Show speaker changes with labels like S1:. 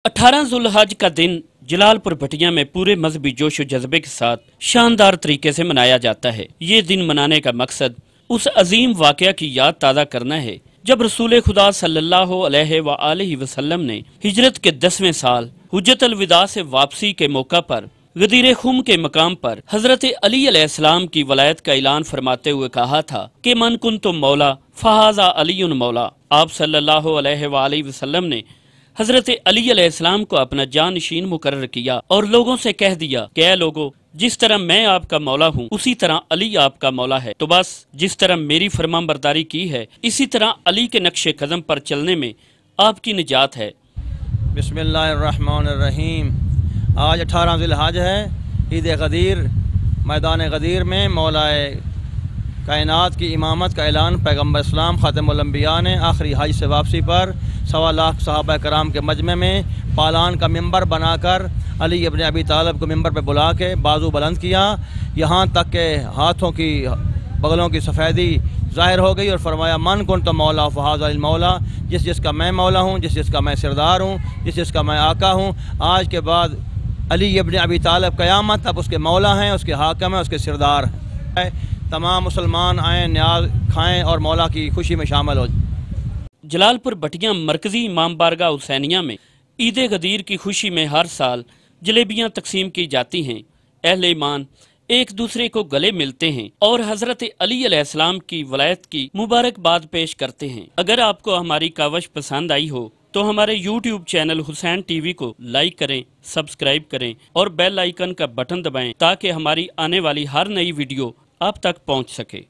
S1: 18 ज़ुल्हज का दिन जलालपुर भटिया में पूरे मजहबी जोश व जज्बे के साथ शानदार तरीके से मनाया जाता है। ये दिन मनाने का मकसद उस अजीम वाक़या की याद ताज़ा करना है जब रसूल खुदा सल्लल्लाहु अलैहि वसल्लम ने हिजरत के 10वें साल हुज्जत अल विदा से वापसी के मौका पर गदीर खुम के मकाम पर हजरत अली अलैहिस्सलाम की वलायत का ऐलान फरमाते हुए कहा था कि मन कुन्तु मौला फहाजा अलीयुन मौला। आप सल्लल्लाहु अलैहि वसल्लम ने हजरत अली अलैहिस्सलाम को अपना जानशीन मुकर्रर किया और लोगों से कह दिया कि ऐ लोगो, जिस तरह मैं आपका मौला हूँ उसी तरह अली आपका मौला है। तो बस जिस तरह मेरी फरमाबरदारी की है इसी तरह अली के नक्शे कदम पर चलने में आपकी निजात है।
S2: बिस्मिल्लाहिर्रहमानिर्रहीम। आज 18 ज़िलहज है, ईद गदीर। मैदान गदीर में मौलाए कायनात की इमामत का ऐलान पैगम्बर इस्लाम ख़ातिमुल अंबिया ने आखिरी हज से वापसी पर 1.25 लाख सहाबा कराम के मजमे में पालान का मिंबर बनाकर अली इब्न अबी तालिब को मिंबर पर बुला के बाजू बुलंद किया, यहाँ तक के हाथों की बगलों की सफ़ेदी ज़ाहिर हो गई और फरमाया मन कुन तो मौला फ़हाज़ा मौला, जिस जिसका मैं मौला हूँ, जिस जिसका मैं सरदार हूँ, जिस जिसका मैं आका हूँ। आज के बाद अली इब्न अबी तालिब क़यामत तक उसके मौला हैं, उसके हाकिम हैं, उसके सरदार हैं। तमाम मुसलमान आएँ, न्याज खाएँ और मौला की खुशी में शामिल हो।
S1: जलालपुर भटिया मरकजी इमाम बारगाह हुसैनिया में ईद गदीर की खुशी में हर साल जलेबियाँ तकसीम की जाती हैं। अहले ईमान एक दूसरे को गले मिलते हैं और हजरत अली अलैहिस्सलाम की वलायत की मुबारकबाद पेश करते हैं। अगर आपको हमारी कावश पसंद आई हो तो हमारे YouTube चैनल हुसैन टीवी को लाइक करें, सब्सक्राइब करें और बेल आइकन का बटन दबाएं ताकि हमारी आने वाली हर नई वीडियो आप तक पहुंच सके।